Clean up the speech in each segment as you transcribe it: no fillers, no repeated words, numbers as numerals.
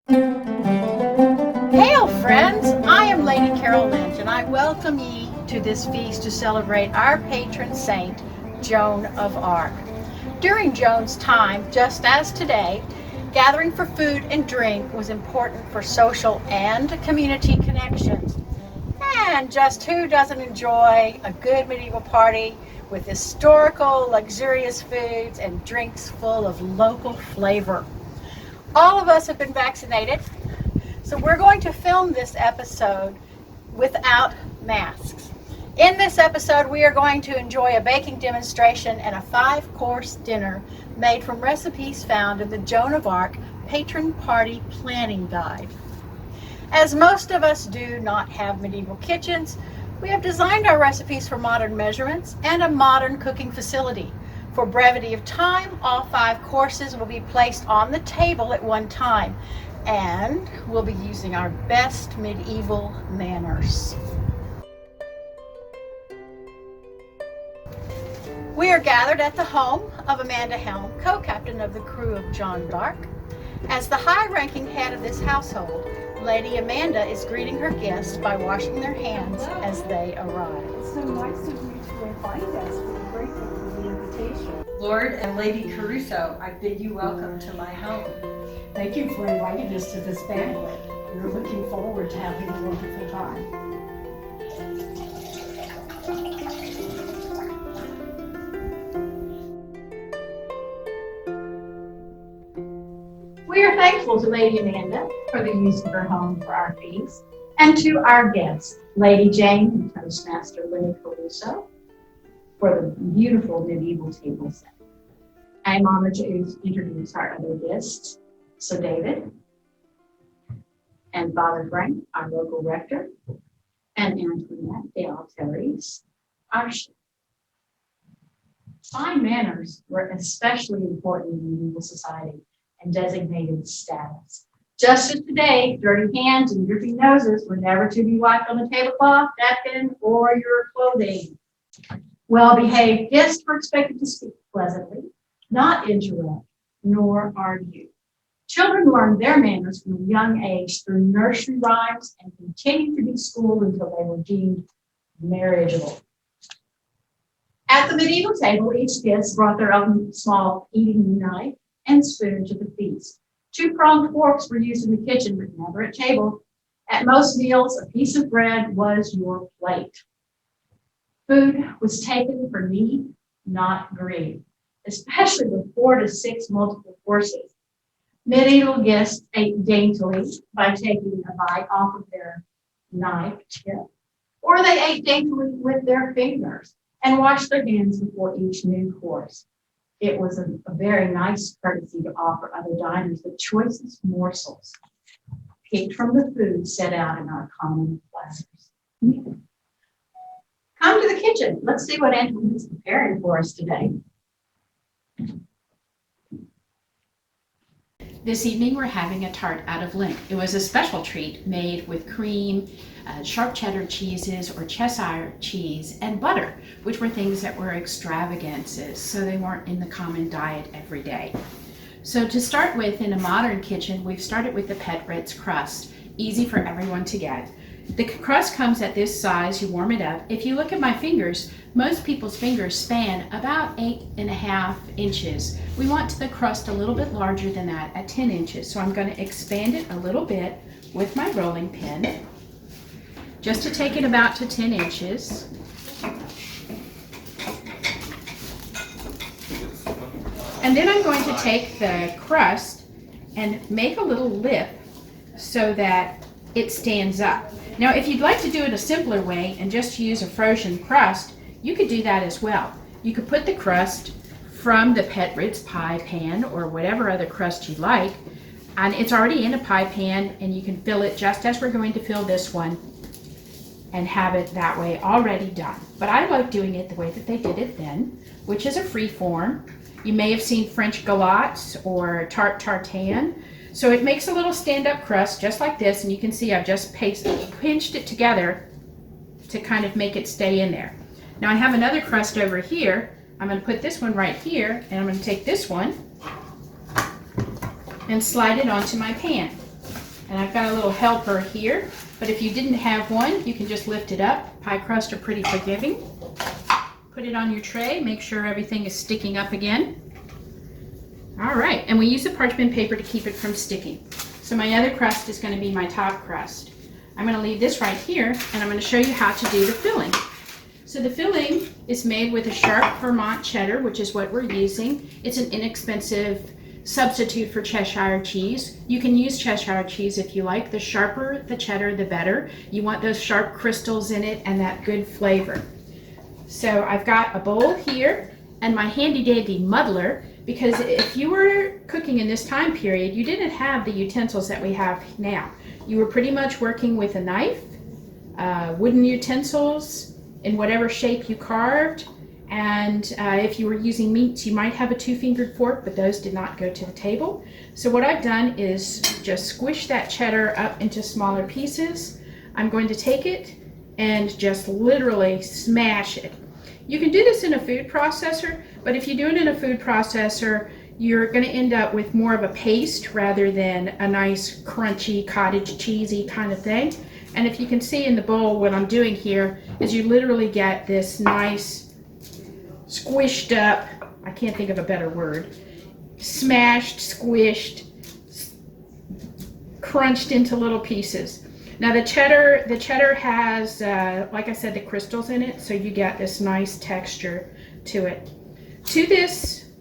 Hail, friends! I am Lady Carol Lynch, and I welcome ye to this feast to celebrate our patron saint, Joan of Arc. During Joan's time, just as today, gathering for food and drink was important for social and community connections. And just who doesn't enjoy a good medieval party with historical, luxurious foods and drinks full of local flavor? All of us have been vaccinated, so we're going to film this episode without masks. In this episode, we are going to enjoy a baking demonstration and a 5-course dinner made from recipes found in the Joan of Arc Patron Party Planning Guide. As most of us do not have medieval kitchens, we have designed our recipes for modern measurements and a modern cooking facility. For brevity of time, all 5 courses will be placed on the table at one time, and we'll be using our best medieval manners. We are gathered at the home of Amanda Helm, co-captain of the crew of Joan d'Arc. As the high-ranking head of this household, Lady Amanda is greeting her guests by washing their hands as they arrive. It's so nice of you to invite us. We're grateful for the invitation. Lord and Lady Caruso, I bid you welcome to my home. Thank you for inviting us to this banquet. We're looking forward to having a wonderful time. We are thankful to Lady Amanda for the use of her home for our feast, and to our guests, Lady Jane and Toastmaster Lady Caruso, for the beautiful medieval table set. I am honored to introduce our other guests, Sir David and Father Frank, our local rector, and Antoinette de Alteres, our chef. Fine manners were especially important in medieval society and designated status. Just as today, dirty hands and dripping noses were never to be wiped on the tablecloth, napkin, or your clothing. Well-behaved guests were expected to speak pleasantly, not interrupt, nor argue. Children learned their manners from a young age through nursery rhymes and continued to be schooled until they were deemed marriageable. At the medieval table, each guest brought their own small eating knife and spoon to the feast. 2-pronged forks were used in the kitchen, but never at table. At most meals, a piece of bread was your plate. Food was taken for need, not greed, especially with 4 to 6 multiple courses. Medieval guests ate daintily by taking a bite off of their knife tip, or they ate daintily with their fingers and washed their hands before each new course. It was a very nice courtesy to offer other diners the choicest morsels picked from the food set out in our common platters. Come to the kitchen. Let's see what Antoine is preparing for us today. This evening we're having a tart out of Lente. It was a special treat made with cream, sharp cheddar cheeses or Cheshire cheese, and butter, which were things that were extravagances, so they weren't in the common diet every day. So to start with, in a modern kitchen, we've started with the Pet Ritz crust, easy for everyone to get. The crust comes at this size, you warm it up. If you look at my fingers, most people's fingers span about 8.5 inches. We want the crust a little bit larger than that, at 10 inches. So I'm going to expand it a little bit with my rolling pin, just to take it about to 10 inches. And then I'm going to take the crust and make a little lip so that it stands up. Now, if you'd like to do it a simpler way and just use a frozen crust, you could do that as well. You could put the crust from the Pet Ritz pie pan or whatever other crust you like, and it's already in a pie pan, and you can fill it just as we're going to fill this one and have it that way already done. But I like doing it the way that they did it then, which is a free form. You may have seen French galottes or tart tartan. So it makes a little stand-up crust just like this, and you can see I've just pinched it together to kind of make it stay in there. Now I have another crust over here. I'm going to put this one right here, and I'm going to take this one and slide it onto my pan. And I've got a little helper here, but if you didn't have one, you can just lift it up. Pie crusts are pretty forgiving. Put it on your tray, make sure everything is sticking up again. All right, and we use the parchment paper to keep it from sticking. So my other crust is going to be my top crust. I'm going to leave this right here, and I'm going to show you how to do the filling. So the filling is made with a sharp Vermont cheddar, which is what we're using. It's an inexpensive substitute for Cheshire cheese. You can use Cheshire cheese if you like. The sharper the cheddar, the better. You want those sharp crystals in it and that good flavor. So I've got a bowl here and my handy dandy muddler, because if you were cooking in this time period, you didn't have the utensils that we have now. You were pretty much working with a knife, wooden utensils in whatever shape you carved, and if you were using meats, you might have a 2-fingered fork, but those did not go to the table. So what I've done is just squish that cheddar up into smaller pieces. I'm going to take it and just literally smash it. You can do this in a food processor, but if you do it in a food processor, you're going to end up with more of a paste rather than a nice crunchy cottage cheesy kind of thing. And if you can see in the bowl, what I'm doing here is you literally get this nice squished up, I can't think of a better word, smashed, squished, crunched into little pieces. Now the cheddar has, like I said, the crystals in it, so you get this nice texture to it. To this,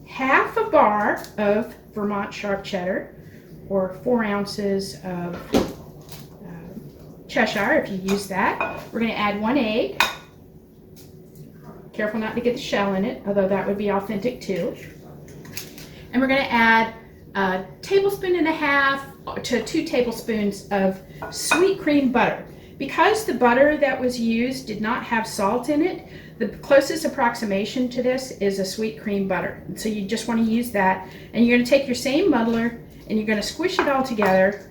half a bar of Vermont sharp cheddar, or 4 ounces of Cheshire, if you use that. We're going to add 1 egg. Careful not to get the shell in it, although that would be authentic too. And we're going to add a 1.5 tablespoons to 2 tablespoons of sweet cream butter. Because the butter that was used did not have salt in it, the closest approximation to this is a sweet cream butter. And so you just want to use that, and you're going to take your same muddler and you're going to squish it all together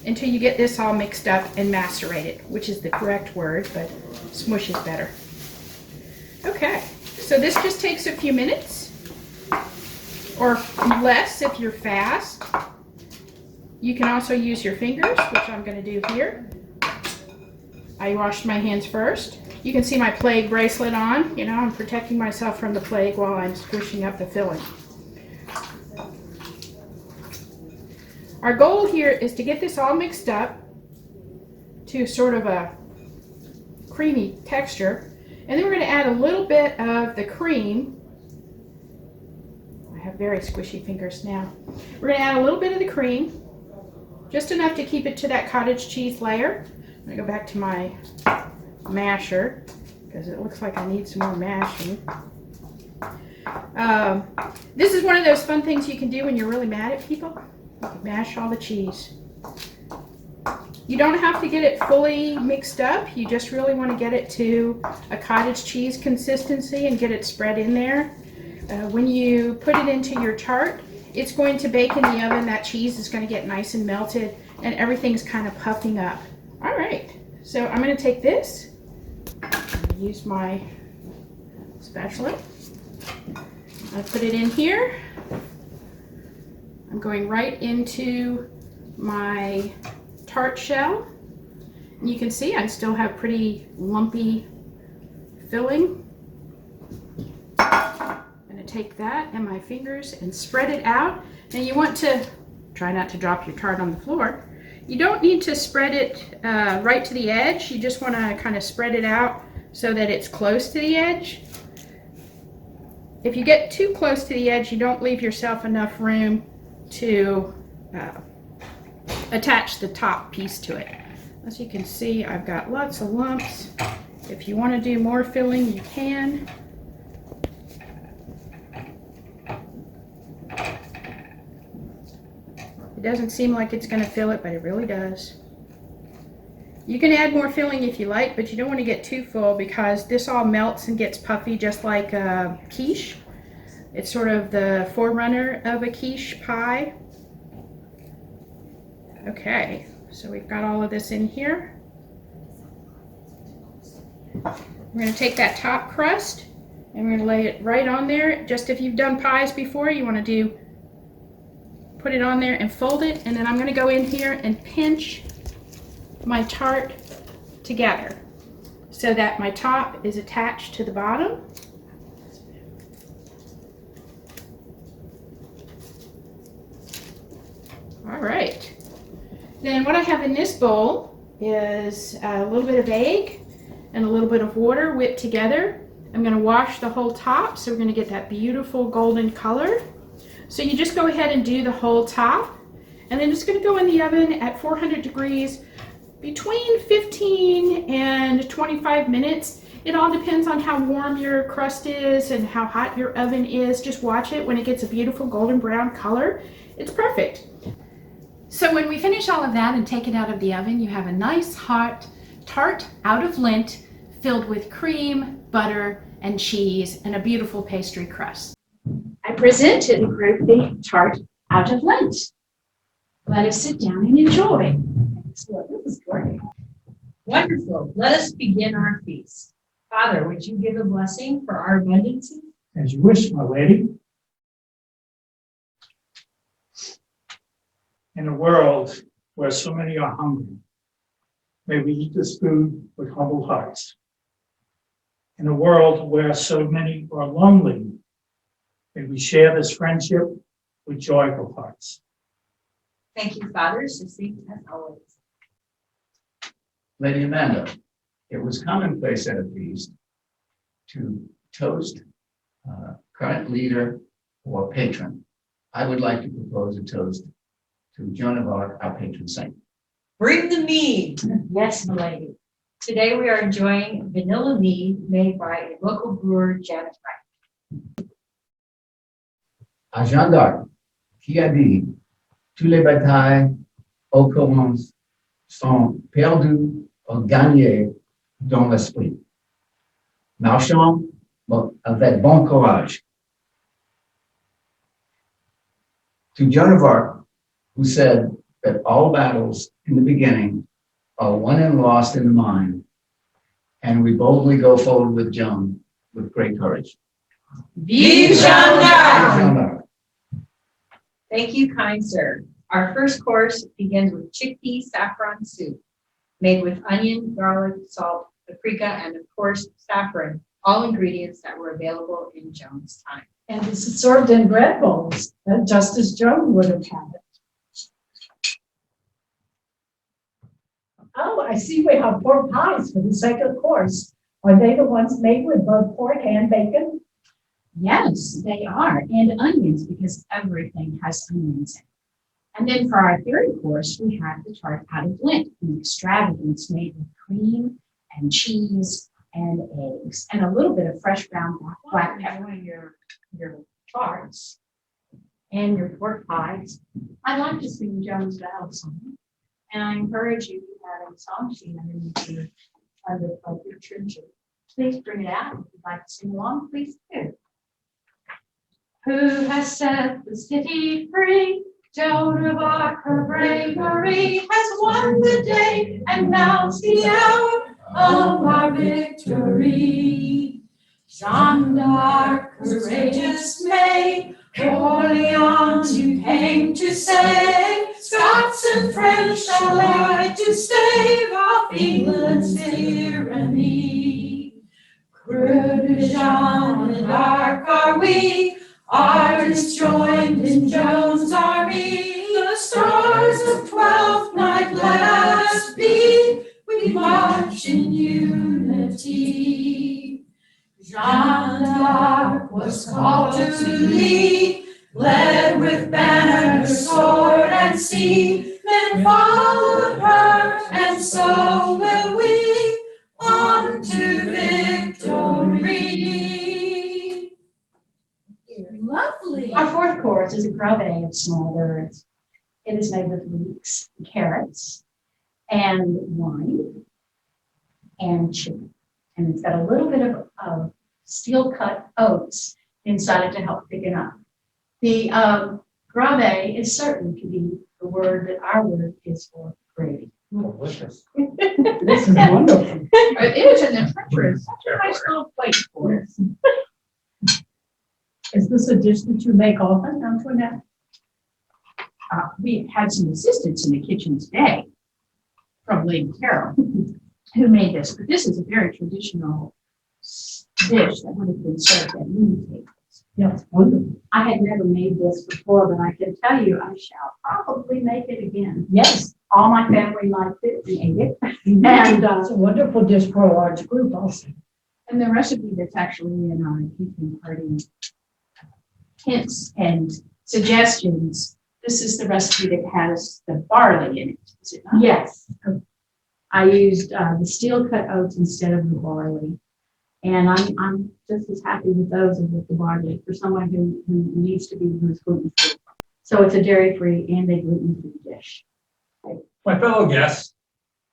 until you get this all mixed up and macerated, which is the correct word, but smush is better. Okay, so this just takes a few minutes, or less if you're fast. You can also use your fingers, which I'm going to do here. I washed my hands first. You can see my plague bracelet on. You know, I'm protecting myself from the plague while I'm squishing up the filling. Our goal here is to get this all mixed up to sort of a creamy texture. And then we're going to add a little bit of the cream. I have very squishy fingers now. We're going to add a little bit of the cream, just enough to keep it to that cottage cheese layer. I'm going to go back to my masher because it looks like I need some more mashing. This is one of those fun things you can do when you're really mad at people. You can mash all the cheese. You don't have to get it fully mixed up. You just really want to get it to a cottage cheese consistency and get it spread in there. When you put it into your tart, it's going to bake in the oven. That cheese is going to get nice and melted, and everything's kind of puffing up. All right, so I'm going to take this, use my spatula. I put it in here. I'm going right into my tart shell. And you can see I still have pretty lumpy filling. I'm going to take that and my fingers and spread it out. Now you want to try not to drop your tart on the floor. You don't need to spread it right to the edge. You just want to kind of spread it out so that it's close to the edge. If you get too close to the edge, you don't leave yourself enough room to attach the top piece to it. As you can see, I've got lots of lumps. If you want to do more filling, you can. It doesn't seem like it's going to fill it, but it really does. You can add more filling if you like, but you don't want to get too full because this all melts and gets puffy just like a quiche. It's sort of the forerunner of a quiche pie. Okay, so we've got all of this in here. We're going to take that top crust and we're going to lay it right on there. Just if you've done pies before, you want to do put it on there and fold it, and then I'm gonna go in here and pinch my tart together so that my top is attached to the bottom. All right. Then what I have in this bowl is a little bit of egg and a little bit of water whipped together. I'm going to wash the whole top, so we're going to get that beautiful golden color. So you just go ahead and do the whole top, and then it's going to go in the oven at 400 degrees between 15 and 25 minutes. It all depends on how warm your crust is and how hot your oven is. Just watch it. When it gets a beautiful golden brown color, it's perfect. So when we finish all of that and take it out of the oven, you have a nice hot tart out of Lent filled with cream, butter, and cheese, and a beautiful pastry crust. I present to the group the tart out of Lent. Let us sit down and enjoy. So this is great. Wonderful. Let us begin our feast. Father, would you give a blessing for our abundance? As you wish, my lady. In a world where so many are hungry, may we eat this food with humble hearts. In a world where so many are lonely, may we share this friendship with joyful hearts. Thank you, Father, succinct as always. Lady Amanda, it was commonplace at a feast to toast current leader or patron. I would like to propose a toast to Joan of Arc, our patron saint. Bring the mead. Yes, my lady. Today we are enjoying vanilla mead made by a local brewer, Janet Wright. À Jeanne d'Arc, qui a dit, tous les batailles au commence sont perdues ou gagnées dans l'esprit. Marchons avec bon courage. To Joan of Arc, who said that all battles in the beginning are won and lost in the mind, and we boldly go forward with Joan with great courage. Vive Jeanne Jeanne d'Arc! d'Arc. Thank you, kind sir. Our first course begins with chickpea saffron soup, made with onion, garlic, salt, paprika, and of course, saffron, all ingredients that were available in Joan's time. And this is served in bread bowls, just as Joan would have had it. Oh, I see we have pork pies for the second course. Are they the ones made with both pork and bacon? Yes, they are, and onions, because everything has onions in it. And then for our third course, we have the tart out of Lent, an extravagance made with cream and cheese and eggs, and a little bit of fresh ground black pepper. Your tarts and your pork pies. I'd like to sing Joan's Battle Song, and I encourage you to have a song sheet under appropriate tradition. Please bring it out. If you'd like to sing along, please do. Who has set the city free? Joan of Arc, her bravery has won the day, and now's the hour of our victory. Jeanne d'Arc, courageous maid, Orleans you came to save. Scots and French allied to stave off England's tyranny. Krewe de Jeanne d'Arc are we, artists joined in Joan's army. The stars of 12th night let us be, we march in unity. Jeanne d'Arc was called to lead, led with banner, sword, and steed. Men followed her, and so will we, on to victory. Lovely. Our fourth course is a Krewe of small birds. It is made with leeks, carrots, and wine, and chicken. And it's got a little bit of steel-cut oats inside it to help thicken up. The Krewe is certain to be the word that our word is for gravy. Delicious. This is wonderful. It is, and the picture is such a nice little plate for us. Is this a dish that you make often, Antoinette? we had some assistance in the kitchen today from Lady Carol, who made this, but this is a very traditional dish that would have been served at many tables. Yes, wonderful. I had never made this before, but I can tell you, I shall probably make it again. Yes, All my family liked it and ate it. And, it's a wonderful dish for a large group also. and the recipe that's actually in our kitchen party hints and suggestions. This is the recipe that has the barley in it, is it not? Yes. I used the steel cut oats instead of the barley. And I'm just as happy with those as with the barley for someone who needs to be who's gluten-free. So it's a dairy-free and a gluten-free dish. My fellow guests,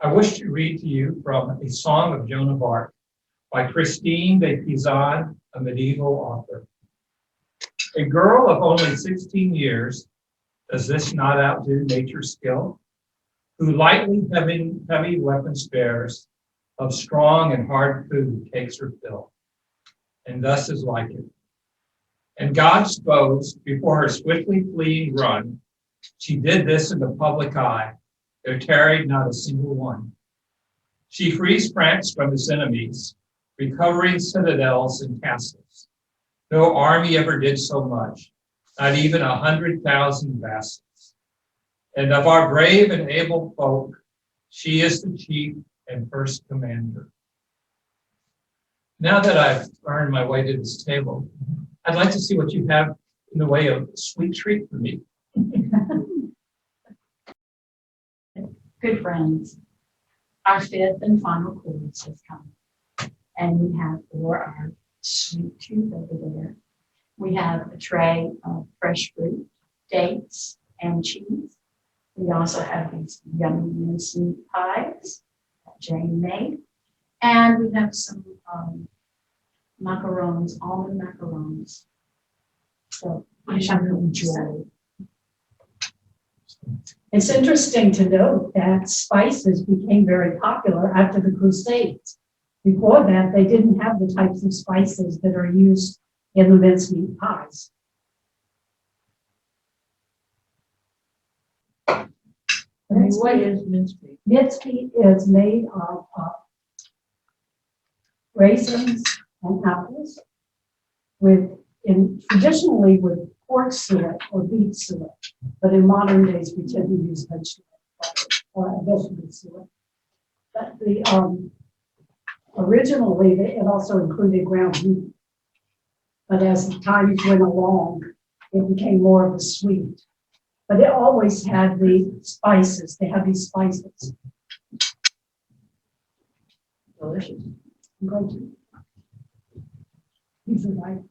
I wish to read to you from A Song of Joan of Arc by Krewe de Jeanne, a medieval author. A girl of only 16 years, does this not outdo nature's skill? Who lightly heavy weapons bears, of strong and hard food takes her fill, and thus is like it. And God suppose, before her swiftly fleeing run, she did this in the public eye, there tarried not a single one. She frees France from his enemies, recovering citadels and castles. No army ever did so much, not even 100,000 vassals. And of our brave and able folk, she is the chief and first commander. Now that I've earned my way to this table, I'd like to see what you have in the way of a sweet treat for me. Good friends, our fifth and final course has come. And we have for our sweet tooth over there, we have a tray of fresh fruit, dates, and cheese. We also have these yummy mincemeat pies that Jane made. And we have some macarons, almond macarons. So I shall enjoy. It's interesting to note that spices became very popular after the Crusades. Before that, they didn't have the types of spices that are used in the mincemeat pies. What is mincemeat? Mincemeat is made of raisins and apples traditionally with pork suet or beef suet, but in modern days we tend to use vegetable or vegetable suet. But originally it also included ground beef, but as the times went along, it became more of a sweet. But it always had the spices. They had these spices. Delicious. I'm going to. These are like.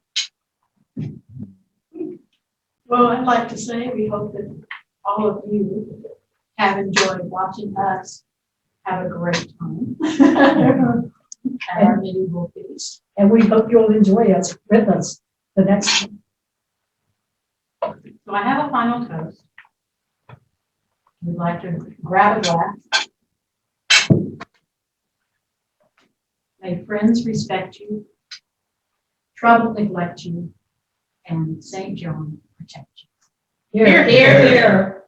Well, I'd like to say we hope that all of you have enjoyed watching us have a great time at our medieval feast. And we hope you'll enjoy us with us the next time. So I have a final toast. We'd like to grab a glass. May friends respect you, trouble neglect you, and St. John protect you. Here, here. here.